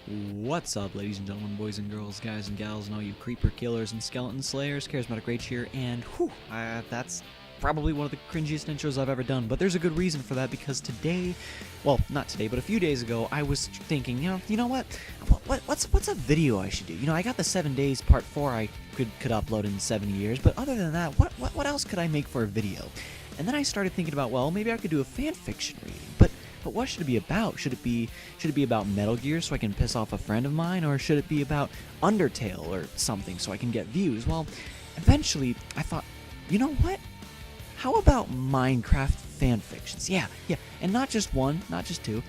What's up, ladies and gentlemen, boys and girls, guys and gals, and all you creeper killers and skeleton slayers? CharismaticRage here, and that's probably one of the cringiest intros I've ever done, but there's a good reason for that, because today, well, not today, but a few days ago, I was thinking, you know what, what's a video I should do? You know, I got the 7 days part 4 I could upload in 7 years, but other than that, what else could I make for a video? And then I started thinking about, well, maybe I could do a fanfiction reading, but what should it be about? Should it be about Metal Gear so I can piss off a friend of mine, or should it be about Undertale or something so I can get views? Well, eventually I thought, you know what? How about Minecraft fanfictions? Yeah, and not just one, not just two,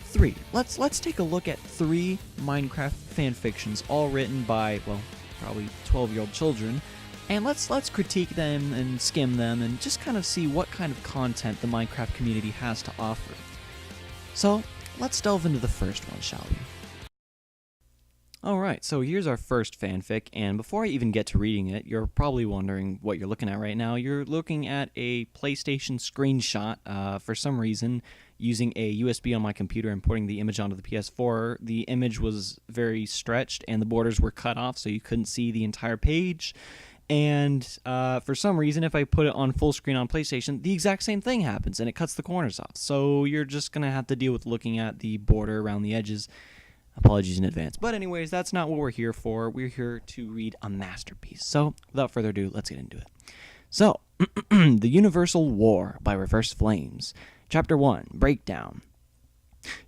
3. Let's take a look at 3 Minecraft fanfictions, all written by, well, probably 12-year-old children. And let's critique them and skim them and just kind of see what kind of content the Minecraft community has to offer. So, let's delve into the first one, shall we? Alright, so here's our first fanfic, and before I even get to reading it, you're probably wondering what you're looking at right now. You're looking at a PlayStation screenshot. For some reason, using a USB on my computer and porting the image onto the PS4, the image was very stretched and the borders were cut off so you couldn't see the entire page. And for some reason, if I put it on full screen on PlayStation, the exact same thing happens, and it cuts the corners off. So you're just going to have to deal with looking at the border around the edges. Apologies in advance. But anyways, that's not what we're here for. We're here to read a masterpiece. So without further ado, let's get into it. So, The Universal War by Reverse Flames. Chapter 1, Breakdown.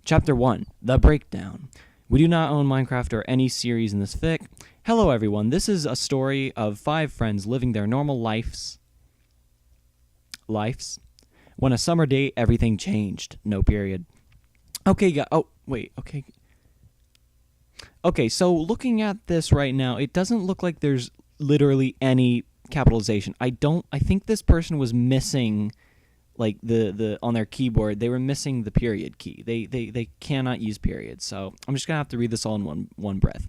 Chapter 1, The Breakdown. We do not own Minecraft or any series in this fic. Hello everyone, this is a story of 5 friends living their normal lives. When a summer day, everything changed. No period. Okay, Okay, so looking at this right now, it doesn't look like there's literally any capitalization. I think this person was missing, like, the on their keyboard, they were missing the period key. They cannot use periods, so I'm just gonna have to read this all in one breath.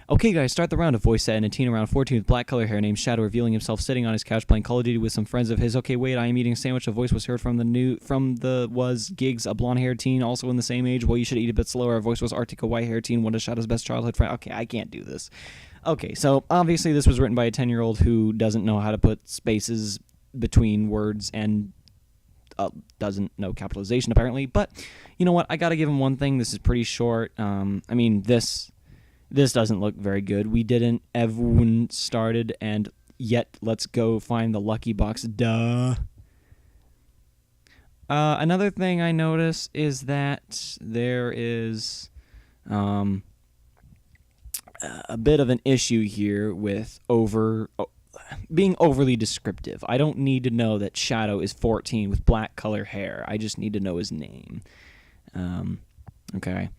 Okay, guys, start the round. A voice said, and a teen around 14 with black color hair named Shadow revealing himself sitting on his couch playing Call of Duty with some friends of his. Okay, wait, I am eating a sandwich. A voice was heard was Gigs, a blonde-haired teen, also in the same age. Well, you should eat a bit slower. A voice was Arctic, a white-haired teen, one of Shadow's best childhood friend. Okay, I can't do this. Okay, so obviously this was written by a 10-year-old who doesn't know how to put spaces between words and doesn't know capitalization, apparently. But you know what? I gotta give him one thing. This is pretty short. I mean, this doesn't look very good. We didn't. Everyone started, and yet let's go find the lucky box. Duh. Another thing I notice is that there is a bit of an issue here with being overly descriptive. I don't need to know that Shadow is 14 with black color hair. I just need to know his name. Okay.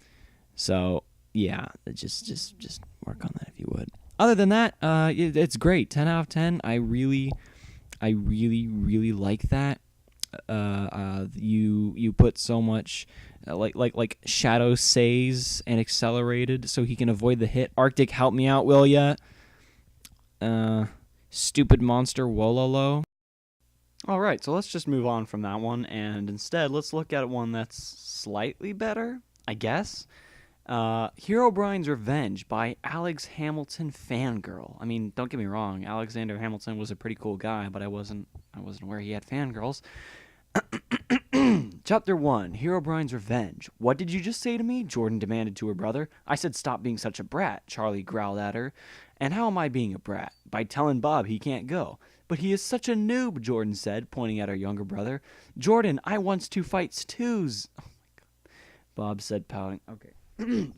So, yeah, just work on that if you would. Other than that, it's great. 10 out of 10. I really like that. You put so much like Shadow says and accelerated so he can avoid the hit. Arctic, help me out, will ya? Stupid monster Wololo. Alright, so let's just move on from that one, and instead let's look at one that's slightly better, I guess. Herobrine's Revenge by Alex Hamilton Fangirl. I mean, don't get me wrong, Alexander Hamilton was a pretty cool guy, but I wasn't aware he had fangirls. Chapter 1, Herobrine's Revenge. What did you just say to me? Jordan demanded to her brother. I said stop being such a brat, Charlie growled at her. And how am I being a brat? By telling Bob he can't go. But he is such a noob, Jordan said, pointing at her younger brother. Jordan, I wants to fight Stews. Oh my god. Bob said, pouting. Okay.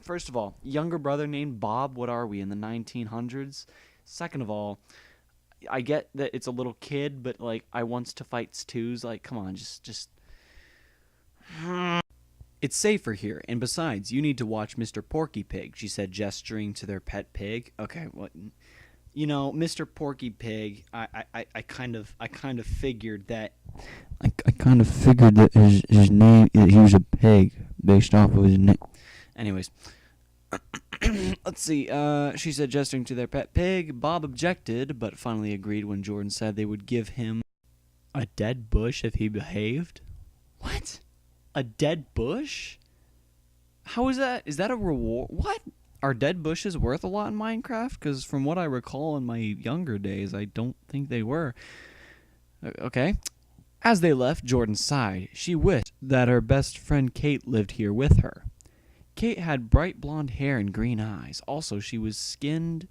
First of all, younger brother named Bob, what are we, in the 1900s? Second of all, I get that it's a little kid, but, like, I wants to fight Stews. Like, come on, just... It's safer here, and besides, you need to watch Mr. Porky Pig, she said, gesturing to their pet pig. Okay, what? You know, Mr. Porky Pig, I kind of figured that... I kind of figured that his name, he was a pig, based off of his name. Anyways, let's see, she said, gesturing to their pet pig. Bob objected, but finally agreed when Jordan said they would give him a dead bush if he behaved. What? A dead bush? How is that? Is that a reward? What? Are dead bushes worth a lot in Minecraft? Because from what I recall in my younger days, I don't think they were. Okay. As they left, Jordan sighed. She wished that her best friend Kate lived here with her. Kate had bright blonde hair and green eyes. Also, she was skinned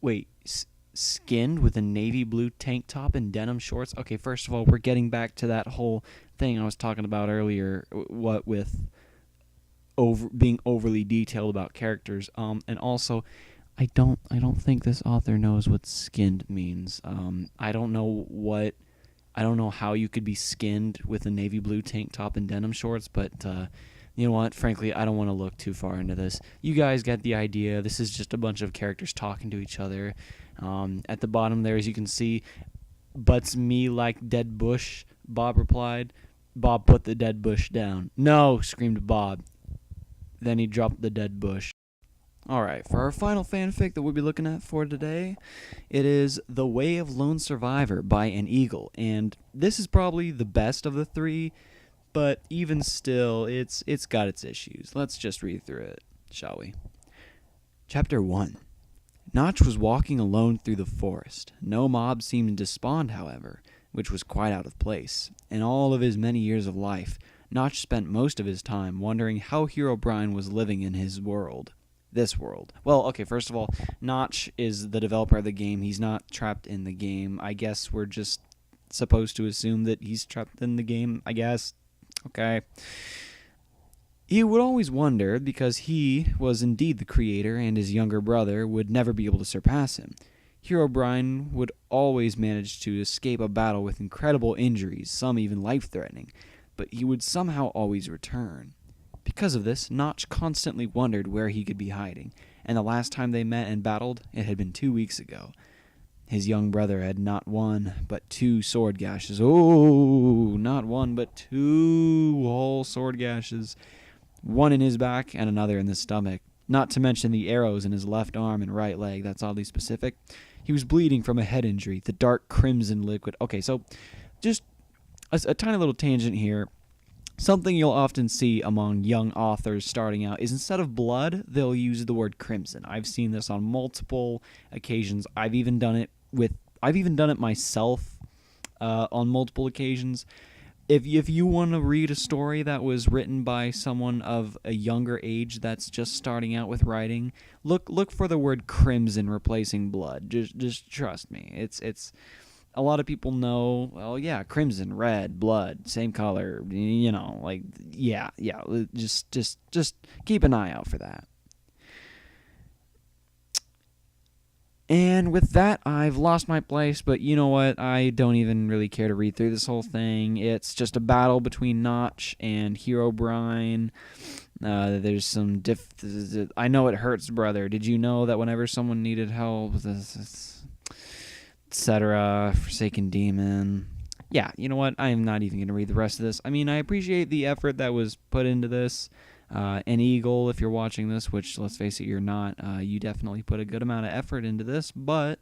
with a navy blue tank top and denim shorts. Okay, first of all, we're getting back to that whole thing I was talking about earlier, what with being overly detailed about characters. And also, I don't think this author knows what skinned means. I don't know how you could be skinned with a navy blue tank top and denim shorts, but you know what? Frankly, I don't want to look too far into this. You guys get the idea. This is just a bunch of characters talking to each other. At the bottom there, as you can see, "Butts me like dead bush," Bob replied. Bob put the dead bush down. "No," screamed Bob. Then he dropped the dead bush. Alright, for our final fanfic that we'll be looking at for today, it is The Way of Lone Survivor by an Eagle. And this is probably the best of the three, but even still, it's got its issues. Let's just read through it, shall we? Chapter 1. Notch was walking alone through the forest. No mob seemed to despond, however, which was quite out of place. In all of his many years of life, Notch spent most of his time wondering how Herobrine was living in his world. This world. Well, okay, first of all, Notch is the developer of the game. He's not trapped in the game. I guess we're just supposed to assume that he's trapped in the game, I guess. Okay. He would always wonder, because he was indeed the creator and his younger brother would never be able to surpass him. Herobrine would always manage to escape a battle with incredible injuries, some even life-threatening, but he would somehow always return. Because of this, Notch constantly wondered where he could be hiding, and the last time they met and battled, it had been 2 weeks ago. His young brother had not one, but 2 sword gashes. Oh, not one, but 2 whole sword gashes. One in his back and another in the stomach. Not to mention the arrows in his left arm and right leg. That's oddly specific. He was bleeding from a head injury, the dark crimson liquid. Okay, so just a tiny little tangent here. Something you'll often see among young authors starting out is instead of blood, they'll use the word crimson. I've seen this on multiple occasions. I've even done it myself on multiple occasions. If you want to read a story that was written by someone of a younger age that's just starting out with writing, look for the word crimson replacing blood. Just trust me. It's a lot of people know, well, yeah, crimson, red, blood, same color, you know, like, yeah, just keep an eye out for that. And with that, I've lost my place, but you know what? I don't even really care to read through this whole thing. It's just a battle between Notch and Herobrine. There's some I know it hurts, brother. Did you know that whenever someone needed help, etc., Forsaken Demon. Yeah, you know what? I am not even going to read the rest of this. I mean, I appreciate the effort that was put into this. An Eagle, if you're watching this, which, let's face it, you're not, you definitely put a good amount of effort into this, but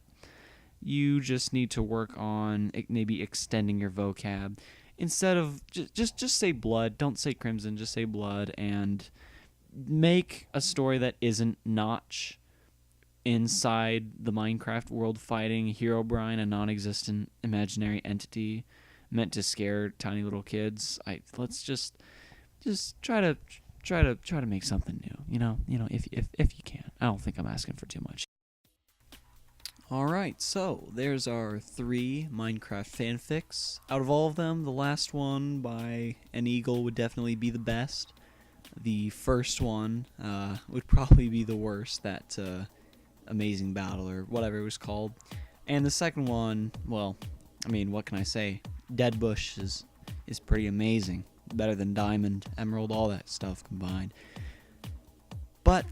you just need to work on maybe extending your vocab. Instead of, just say blood, don't say crimson, just say blood, and make a story that isn't Notch inside the Minecraft world fighting Herobrine, a non-existent imaginary entity meant to scare tiny little kids. Let's just try to make something new. You know, if you can. I don't think I'm asking for too much. All right, so there's our 3 Minecraft fanfics. Out of all of them, the last one by an Eagle would definitely be the best. The first one would probably be the worst. That Amazing Battle or whatever it was called. And the second one, well, I mean, what can I say? Dead Bush is pretty amazing. Better than Diamond, Emerald, all that stuff combined. But,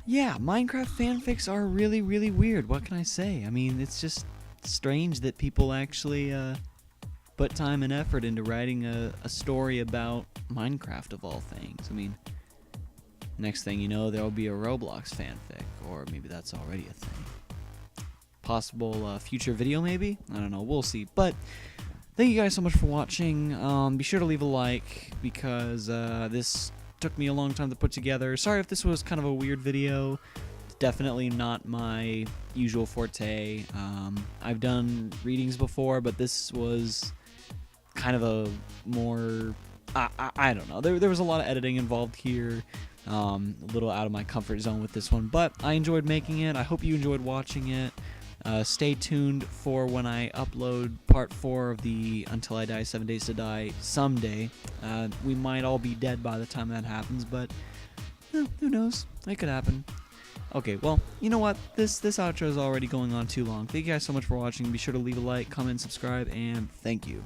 yeah, Minecraft fanfics are really, really weird. What can I say? I mean, it's just strange that people actually put time and effort into writing a story about Minecraft, of all things. I mean, next thing you know, there'll be a Roblox fanfic, or maybe that's already a thing. Possible future video, maybe? I don't know, we'll see. But thank you guys so much for watching. Be sure to leave a like, because this took me a long time to put together. Sorry if this was kind of a weird video. It's definitely not my usual forte. I've done readings before, but this was kind of a more... I don't know. There was a lot of editing involved here. A little out of my comfort zone with this one, but I enjoyed making it. I hope you enjoyed watching it. Stay tuned for when I upload part 4 of the Until I Die 7 Days to Die someday. We might all be dead by the time that happens, but who knows? It could happen. Okay, well, you know what? This outro is already going on too long. Thank you guys so much for watching. Be sure to leave a like, comment, subscribe, and thank you.